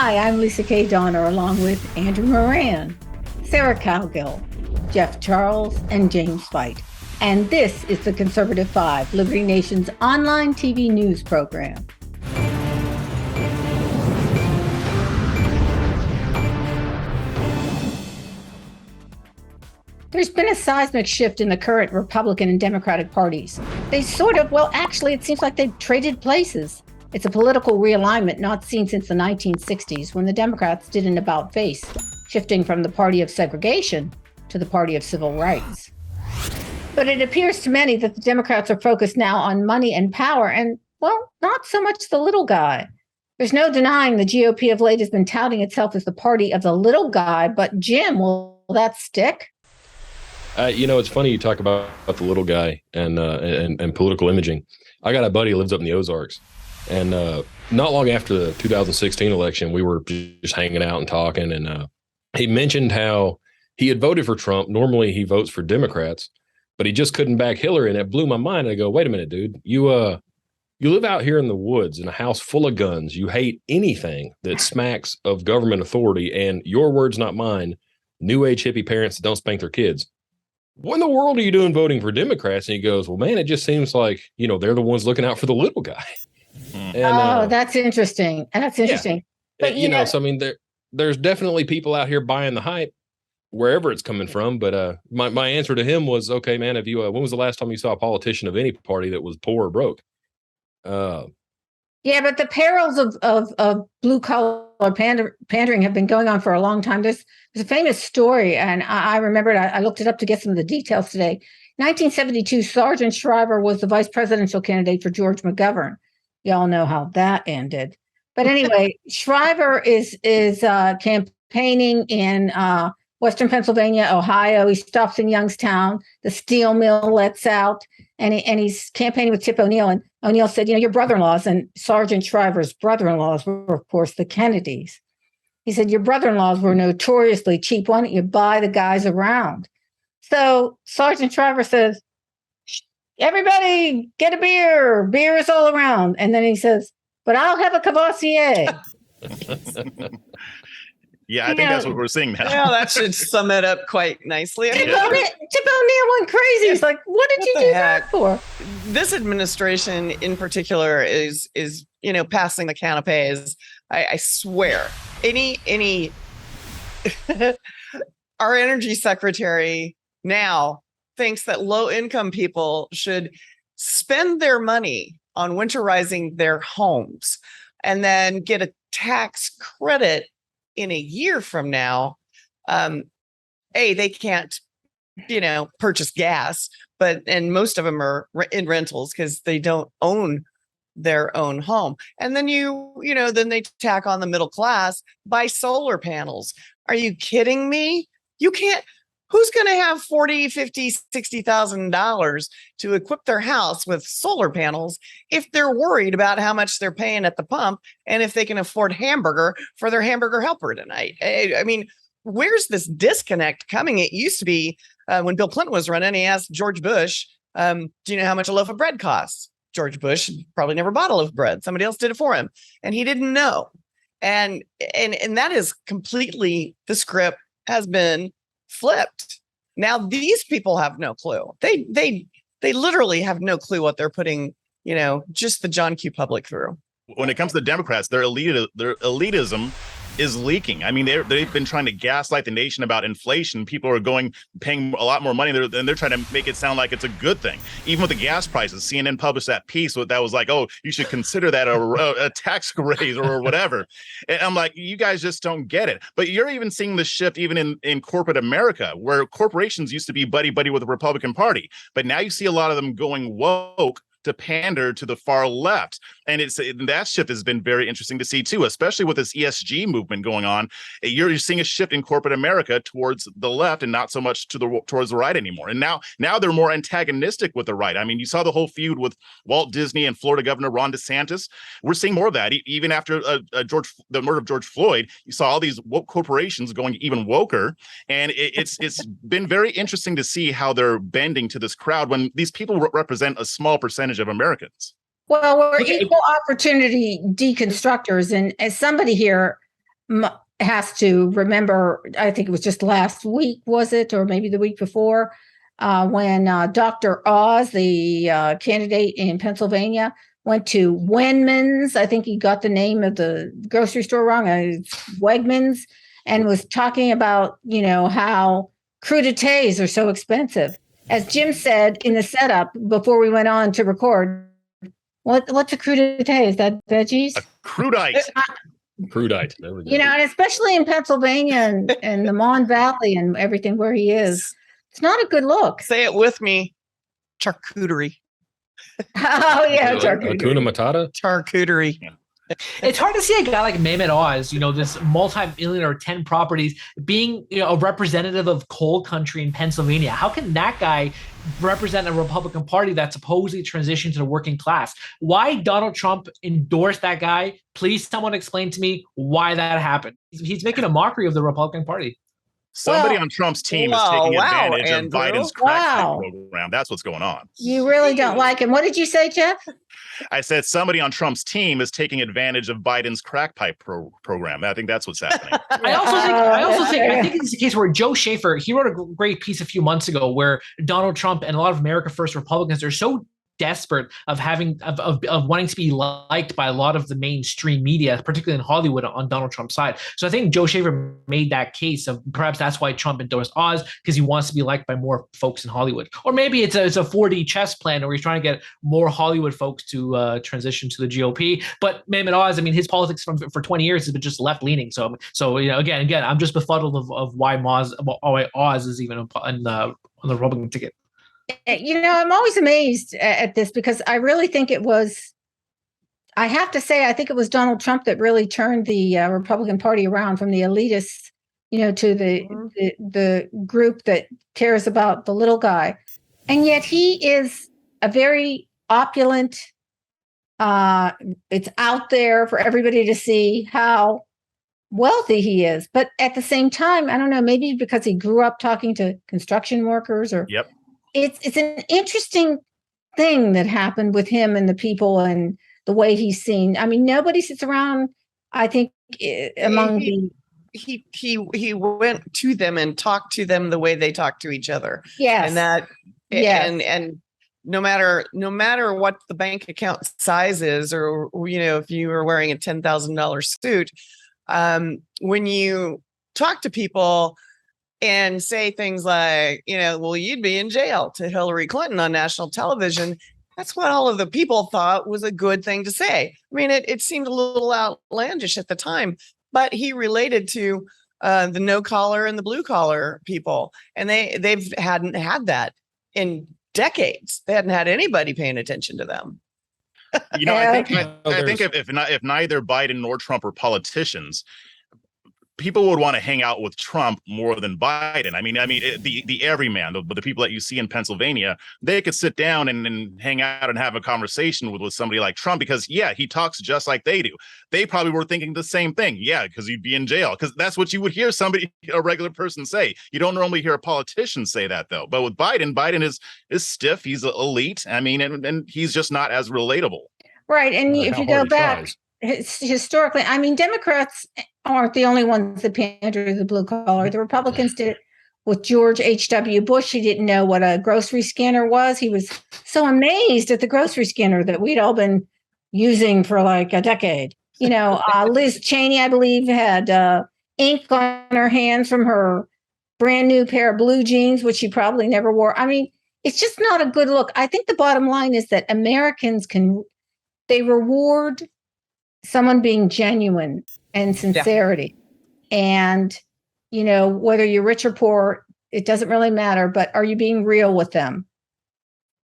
Hi, I'm Lisa K. Donner, along with Andrew Moran, Sarah Cowgill, Jeff Charles, and James Fight. And this is the Conservative Five, Liberty Nation's online TV news program. There's been a seismic shift in the current Republican and Democratic parties. They actually, it seems like they've traded places. It's a political realignment not seen since the 1960s, when the Democrats did an about-face, shifting from the party of segregation to the party of civil rights. But it appears to many that the Democrats are focused now on money and power and, well, not so much the little guy. There's no denying the GOP of late has been touting itself as the party of the little guy, but Jim, will that stick? It's funny you talk about the little guy and political imaging. I got a buddy who lives up in the Ozarks, and not long after the 2016 election, we were just hanging out and talking, and he mentioned how he had voted for Trump. Normally he votes for Democrats, but he just couldn't back Hillary, and it blew my mind. I go, wait a minute, dude, you live out here in the woods in a house full of guns. You hate anything that smacks of government authority, and your words, not mine, new age hippie parents that don't spank their kids. What in the world are you doing voting for Democrats? And he goes, well, man, it just seems like, they're the ones looking out for the little guy. And, that's interesting. That's interesting. Yeah. But, so I mean, there's definitely people out here buying the hype wherever it's coming from. But my answer to him was, okay, man, if you, when was the last time you saw a politician of any party that was poor or broke? Yeah, but the perils of blue collar pandering have been going on for a long time. There's a famous story, and I remembered, I looked it up to get some of the details today. 1972, Sergeant Shriver was the vice presidential candidate for George McGovern. Y'all know how that ended. But anyway, Shriver is campaigning in Western Pennsylvania, Ohio. He stops in Youngstown. The steel mill lets out, and he's campaigning with Tip O'Neill. And O'Neill said, your brother-in-laws, and Sergeant Shriver's brother-in-laws were, of course, the Kennedys. He said, your brother-in-laws were notoriously cheap. Why don't you buy the guys around? So Sergeant Shriver says, everybody get a beer. Beer is all around. And then he says, but I'll have a Cavassier. Yeah, I think that's what we're seeing now. Yeah, that should sum it up quite nicely. Tip O'Neill went crazy. He's like, what did you do that for? This administration in particular is passing the canapes. I swear. Our energy secretary now thinks that low income people should spend their money on winterizing their homes and then get a tax credit in a year from now. They can't, purchase gas, and most of them are in rentals because they don't own their own home. And then then they tack on the middle class, buy solar panels. Are you kidding me? You can't. Who's going to have $40,000, $50,000, $60,000 to equip their house with solar panels if they're worried about how much they're paying at the pump and if they can afford hamburger for their hamburger helper tonight? I mean, where's this disconnect coming? It used to be when Bill Clinton was running, he asked George Bush, do you know how much a loaf of bread costs? George Bush probably never bought a loaf of bread. Somebody else did it for him, and he didn't know. And that is completely, the script has been flipped. Now these people have no clue. They literally have no clue what they're putting, just the John Q. public through. When it comes to the Democrats, their elitism is leaking. I mean, they've been trying to gaslight the nation about inflation. People are paying a lot more money, and they're trying to make it sound like it's a good thing. Even with the gas prices, CNN published that piece that was like, oh, you should consider that a tax raise or whatever. And I'm like, you guys just don't get it. But you're even seeing the shift even in corporate America, where corporations used to be buddy-buddy with the Republican Party. But now you see a lot of them going woke to pander to the far left. And that shift has been very interesting to see too, especially with this ESG movement going on. You're seeing a shift in corporate America towards the left and not so much towards the right anymore. And now they're more antagonistic with the right. I mean, you saw the whole feud with Walt Disney and Florida Governor Ron DeSantis. We're seeing more of that. Even after the murder of George Floyd, you saw all these woke corporations going even woker. And it's been very interesting to see how they're bending to this crowd when these people represent a small percentage of Americans. Well, we're equal opportunity deconstructors. And as somebody here, has to remember, I think it was just last week, was it? Or maybe the week before, when Dr. Oz, the candidate in Pennsylvania, went to Wegmans. I think he got the name of the grocery store wrong. It's Wegmans, and was talking about, how crudités are so expensive. As Jim said in the setup before we went on to record, what's a crudité? Is that veggies? A crudite. Crudite. There we go. And especially in Pennsylvania and the Mon Valley and everything where he is, it's not a good look. Say it with me. Charcuterie. Oh, yeah. Hakuna Matata? Charcuterie. Yeah. It's hard to see a guy like Mehmet Oz, this multi-millionaire, 10 properties, being a representative of coal country in Pennsylvania. How can that guy represent a Republican Party that supposedly transitioned to the working class? Why Donald Trump endorsed that guy? Please, someone explain to me why that happened. He's making a mockery of the Republican Party. Somebody on Trump's team is taking advantage of Biden's crack program. That's what's going on. You really don't like him. What did you say, Jeff? I said somebody on Trump's team is taking advantage of Biden's crack pipe program. I think that's what's happening. I think it's the case where Joe Schaefer, he wrote a great piece a few months ago where Donald Trump and a lot of America First Republicans are so desperate of wanting to be liked by a lot of the mainstream media, particularly in Hollywood, on Donald Trump's side. So I think Joe Schaefer made that case of perhaps that's why Trump endorsed Oz, because he wants to be liked by more folks in Hollywood. Or maybe it's a 4D chess plan where he's trying to get more Hollywood folks to transition to the GOP. But Mehmet Oz, his politics for 20 years has been just left leaning. So again, I'm just befuddled of why Oz is even on the Republican ticket. I'm always amazed at this because I really think I have to say, I think it was Donald Trump that really turned the Republican Party around from the elitists, to the group that cares about the little guy. And yet he is a very opulent, it's out there for everybody to see how wealthy he is. But at the same time, I don't know, maybe because he grew up talking to construction workers or Yep. It's an interesting thing that happened with him and the people and the way he's seen. Nobody sits around, I think, among he went to them and talked to them the way they talk to each other. Yes. And that and no matter what the bank account size is, or if you were wearing a $10,000 suit, when you talk to people and say things like, well, you'd be in jail to Hillary Clinton on national television. That's what all of the people thought was a good thing to say. It seemed a little outlandish at the time, but he related to the no collar and the blue collar people. And they hadn't had that in decades. They hadn't had anybody paying attention to them. I think if neither Biden nor Trump are politicians, people would want to hang out with Trump more than Biden. The everyman, the people that you see in Pennsylvania, they could sit down and hang out and have a conversation with somebody like Trump because, he talks just like they do. They probably were thinking the same thing. Yeah, because you'd be in jail. Because that's what you would hear a regular person say. You don't normally hear a politician say that, though. But with Biden is stiff. He's elite. And he's just not as relatable. Right. And if you go back historically, Democrats aren't the only ones that pander to the blue collar. The Republicans did it with George H.W. Bush. He didn't know what a grocery scanner was. He was so amazed at the grocery scanner that we'd all been using for like a decade. Liz Cheney, I believe, had ink on her hands from her brand new pair of blue jeans, which she probably never wore. It's just not a good look. I think the bottom line is that Americans they reward someone being genuine and sincerity. Yeah. And, whether you're rich or poor, it doesn't really matter, but are you being real with them?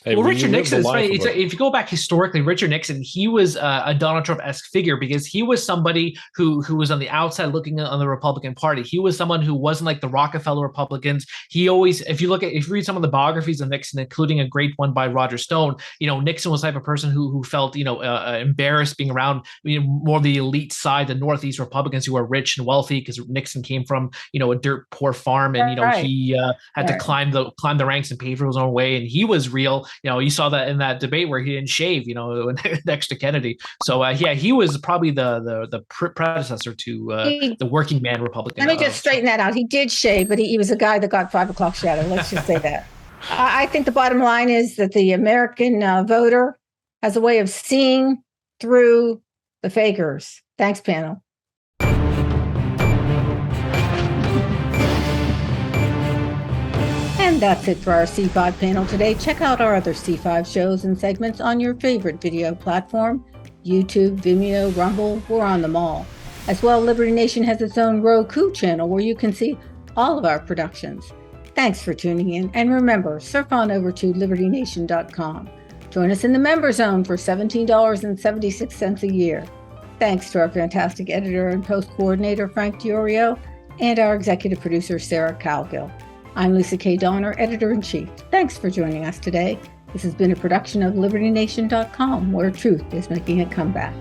Hey, well, Richard Nixon is funny. If you go back historically, Richard Nixon, he was a Donald Trump-esque figure because he was somebody who was on the outside looking on the Republican Party. He was someone who wasn't like the Rockefeller Republicans. He always, if you read some of the biographies of Nixon, including a great one by Roger Stone, Nixon was the type of person who felt, embarrassed being around more of the elite side, the Northeast Republicans who are rich and wealthy because Nixon came from, a dirt poor farm and, he had to climb the ranks and pay for his own way. And he was real. still, you saw that in that debate where he didn't shave, next to Kennedy. So he was probably the predecessor to the working man Republican. Let me just straighten that out. He did shave, but he was a guy that got 5 o'clock shadow. Let's just say that. I think the bottom line is that the American voter has a way of seeing through the fakers. Thanks, panel. And that's it for our C5 panel today. Check out our other C5 shows and segments on your favorite video platform, YouTube, Vimeo, Rumble. We're on them all. As well, Liberty Nation has its own Roku channel where you can see all of our productions. Thanks for tuning in. And remember, surf on over to libertynation.com. Join us in the member zone for $17.76 a year. Thanks to our fantastic editor and post coordinator, Frank Diorio, and our executive producer, Sarah Calgill. I'm Lisa K. Donner, editor-in-chief. Thanks for joining us today. This has been a production of libertynation.com, where truth is making a comeback.